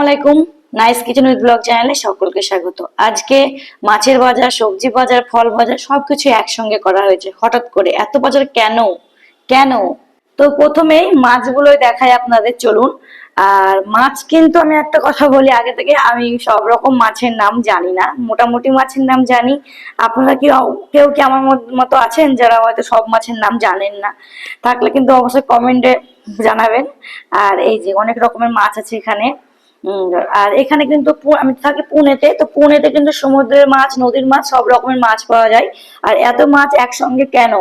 আলাইকুম। Nice kitchen with blog চ্যানেলে সকলকে স্বাগত। আজকে মাছের বাজার, সবজি বাজার, ফল বাজার সবকিছু একসঙ্গে করা হয়েছে। হঠাৎ করে এত বাজার কেন কেন? তো প্রথমেই মাছগুলোই দেখাই আপনাদের, চলুন। আর মাছ কিন্তু আমি একটা কথা বলি আগে থেকে, আমি সব রকম মাছের নাম জানি না, মোটামুটি মাছের নাম জানি। আপনারা কি কেউ কি আমার মতো আছেন যারা হয়তো সব মাছের নাম জানেন না? থাকলে কিন্তু অবশ্যই কমেন্টে জানাবেন। আর এই যে অনেক রকমের মাছ আছে এখানে। আর এখানে কিন্তু আমি থাকি পুনেতে, তো পুনেতে কিন্তু সমুদ্রের মাছ, নদীর মাছ, সব রকমের মাছ পাওয়া যায়। আর এত মাছ একসঙ্গে কেন?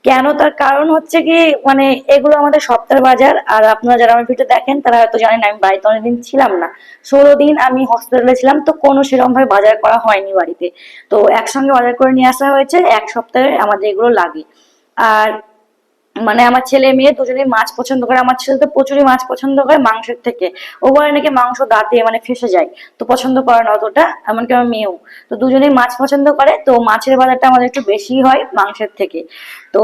কেন তার কারণ হচ্ছে কি, মানে এগুলো আমাদের সপ্তাহের বাজার। আর আপনারা যারা আমার ভিডিও দেখেন তারা হয়তো জানেন আমি বাড়িতে অনেকদিন ছিলাম না, 16 দিন আমি হসপিটালে ছিলাম, তো কোনো সেরকম ভাবে বাজার করা হয়নি বাড়িতে। তো একসঙ্গে বাজার করে নিয়ে আসা হয়েছে, এক সপ্তাহে আমাদের এগুলো লাগে। আর মানে আমার ছেলে মেয়ে দুজনেই মাছ পছন্দ করে। আমার ছেলে তো প্রচুরই মাছ পছন্দ করে মাংসের থেকে। ও বলে নাকি মাংস দাঁতে মানে ফেসে যায়, তো পছন্দ করে না অতটা, এমনকি আমার মেয়েও। তো দুজনেই মাছ পছন্দ করে, তো মাছের বাজারটা আমাদের একটু বেশি হয় মাংসের থেকে। তো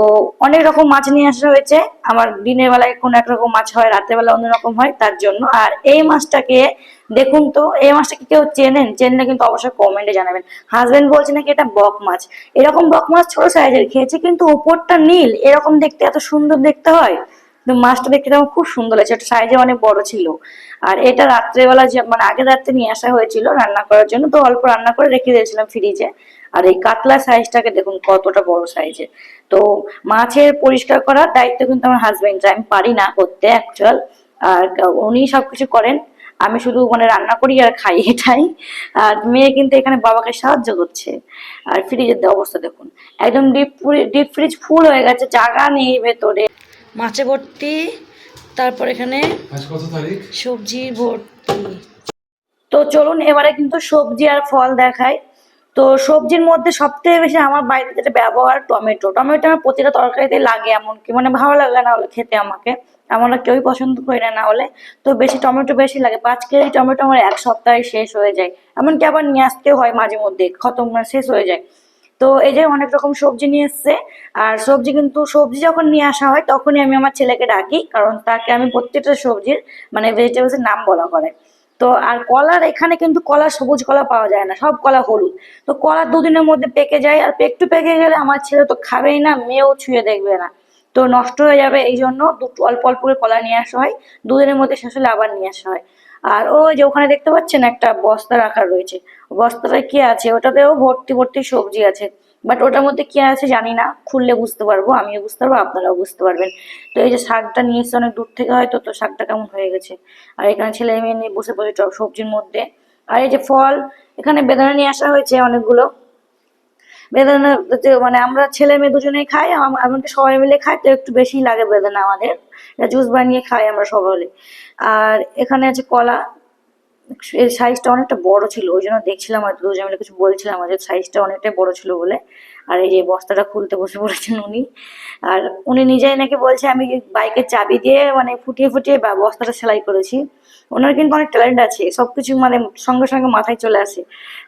অনেক রকম মাছ নিয়ে আসা হয়েছে। আমার দিনের বেলায় কোনো এক রকম মাছ হয়, রাতের বেলা অন্যরকম হয়, তার জন্য। আর এই মাছটাকে দেখুন তো, এই মাছটাকে কেউ চেনেন? চেনলে কিন্তু অবশ্যই কমেন্টে জানাবেন। হাজবেন্ড বলছে নাকি এটা বক মাছ। এরকম বক মাছ ছোট সাইজের খেয়েছে, কিন্তু উপরটা নীল, এরকম দেখতে এত সুন্দর দেখতে হয়। কিন্তু মাছটা দেখতে আমার খুব সুন্দর লাগছে, এটা সাইজে অনেক বড় ছিল। আর এটা রাত্রেবেলা যে মানে আগের রাত্রে নিয়ে আসা হয়েছিল রান্না করার জন্য, তো অল্প রান্না করে রেখে দিয়েছিলাম ফ্রিজে। আর এই কাতলা সাইজটাকে দেখুন কতটা বড় সাইজের। তো মাছের পরিষ্কার করার দায়িত্ব কিন্তু আমার হাজবেন্ড, আমি পারি না করতে অ্যাকচুয়াল। আর উনি সবকিছু করেন, আমি শুধু মানে রান্না করি আর খাই, এটাই। আর মেয়ে কিন্তু এখানে বাবাকে সাহায্য করছে। আর ফ্রিজের অবস্থা দেখুন, একদম ডিপ ফ্রিজ ফুল হয়ে গেছে, জায়গা নেই ভেতরে, মাছে ভর্তি। তারপর এখানে সবজি ভর্তি। তো চলুন এবারে কিন্তু সবজি আর ফল দেখাই। তো সবজির মধ্যে সব থেকে বেশি আমার বাড়িতে যেটা ব্যবহার, টমেটো। টমেটো আমার প্রতিটা তরকারিতে লাগে, এমনকি মানে ভালো লাগে না হলে খেতে আমাকে, আমরা কেউই পছন্দ করি না না হলে। তো বেশি টমেটো বেশি লাগে, 5 কেজি টমেটো আমার এক সপ্তাহে শেষ হয়ে যায়। এমনকি আবার নিয়ে আসতেও হয় মাঝে মধ্যে, খতম মানে শেষ হয়ে যায়। তো এই যে অনেক রকম সবজি নিয়ে এসছে। আর সবজি কিন্তু সবজি যখন নিয়ে আসা হয় তখনই আমি আমার ছেলেকে ডাকি, কারণ তাকে আমি প্রত্যেকটা সবজির মানে ভেজিটেবলস এর নাম বলা করে। তো আর কলার এখানে কিন্তু কলা, সবুজ কলা পাওয়া যায় না, সব কলা হলুদ। তো কলা 2 দিনের মধ্যে পেকে যায়, আর একটু পেকে গেলে আমার ছেলে তো খাবেই না, মেয়েও ছুঁয়ে দেখবে না, তো নষ্ট হয়ে যাবে। এই জন্য দুটো অল্প অল্প করে কলা নিয়ে আসা হয়, 2 দিনের মধ্যে শেষ হলে আবার নিয়ে আসা হয়। আর ওই যে ওখানে দেখতে পাচ্ছেন একটা বস্তা রাখা রয়েছে, বস্তাটায় কি আছে, ওটাতেও ভর্তি ভর্তি সবজি আছে। বাট ওটার মধ্যে কি আছে জানি না, খুললে বুঝতে পারবো, আমিও বুঝতে পারবো, আপনারাও বুঝতে পারবেন। তো এই যে শাকটা নিয়ে এসছে অনেক দূর থেকে হয়তো, তো শাকটা কেমন হয়ে গেছে। আর এখানে ছেলে মেয়ে নিয়ে বসে বসে সবজির মধ্যে। আর এই যে ফল, এখানে বেদানা নিয়ে আসা হয়েছে অনেকগুলো। বেদানা মানে আমরা ছেলে মেয়ে দুজনেই খাই, এমনকি সবাই মিলে খাই, তো একটু বেশি লাগে বেদানা আমাদের। এটা জুস বানিয়ে খাই আমরা সবাই। আর এখানে আছে কলা, এর সাইজটা অনেকটা বড় ছিল, ওই জন্য দেখছিলাম হয়তো দুজন মিলে কিছু বলছিলাম আমাদের, সাইজটা অনেকটাই বড় ছিল বলে। আর এই যে বস্তাটা খুলতে বসে পড়েছেন উনি। আর উনি নিজেই নাকি বলছে আমি বাইকের চাবি দিয়ে মানে ফুটিয়ে ফুটিয়ে বস্তাটা সেলাই করেছি। ওনার কিন্তু অনেক ট্যালেন্ট আছে, সবকিছু মানে সঙ্গে সঙ্গে মাথায় চলে আসে।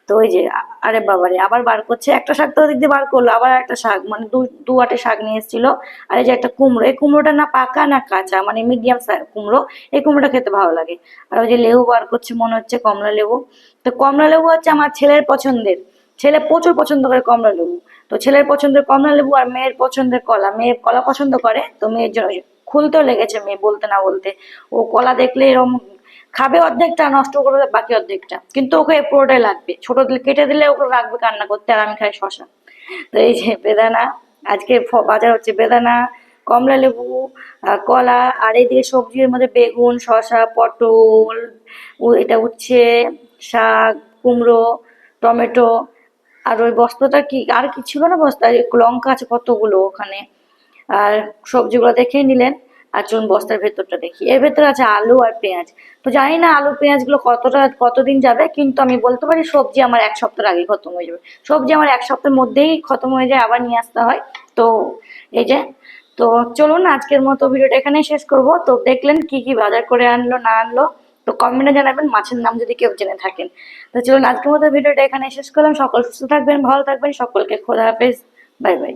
তো ওই যে আরে বাবারে, আবার বার করছে, একটা শাক তো ওদিক দিয়ে বার করলো, আবার একটা শাক, মানে দু আটে শাক নিয়ে এসেছিল। আর এই যে একটা কুমড়ো, এই কুমড়োটা না পাকা না কাঁচা, মানে মিডিয়াম কুমড়ো। এই কুমড়োটা খেতে ভালো লাগে। আর ওই যে লেবু বার করছে, মনে হচ্ছে কমলা লেবু। তো কমলা লেবু হচ্ছে আমার ছেলের পছন্দের, ছেলে প্রচুর পছন্দ করে কমলা লেবু। তো ছেলের পছন্দের কমলা লেবু, আর মেয়ের পছন্দের কলা, মেয়ে কলা পছন্দ করে, তো মেয়ের জন্য খুলতেও লেগেছে মেয়ে বলতে না বলতে। ও কলা দেখলে এরকম খাবে অর্ধেকটা, নষ্ট করে দেবে বাকি অর্ধেকটা, কিন্তু ওকে পুরোটাই লাগবে, ছোট দিলে কেটে দিলে ওকে রাখবে কান্না করতে, আর আমি খাই শশা। তো এই যে বেদানা, আজকে বাজার হচ্ছে বেদানা, কমলা লেবু, কলা। আর এইদিকে সবজির মধ্যে বেগুন, শসা, পটল, এটা উচ্ছে, শাক, কুমড়ো, টমেটো। আর ওই বস্তাটা কি আর কি ছিল না বস্তায়, লঙ্কা আছে কতগুলো ওখানে। আর সবজিগুলো দেখেই নিলেন। আর চলুন বস্তার ভেতরটা দেখি, এর ভেতরে আছে আলু আর পেঁয়াজ। তো জানি না আলু পেঁয়াজ গুলো কতদিন যাবে, কিন্তু আমি বলতে পারি সবজি আমার এক সপ্তাহের আগে খতম হয়ে যাবে। সবজি আমার এক সপ্তাহের মধ্যেই খতম হয়ে যায়, আবার নিয়ে আসতে হয়। তো এই যে, তো চলুন আজকের মতো ভিডিওটা এখানেই শেষ করব। তো দেখলেন কি কি বাজার করে আনলো না আনলো, তো কমেন্টে জানাবেন মাছের নাম যদি কেউ জেনে থাকেন। তো চলুন আজকের মতো ভিডিওটা এখানে শেষ করলাম। সকল সুস্থ থাকবেন, ভালো থাকবেন, সকলকে খোদা হাফেজ, বাই বাই।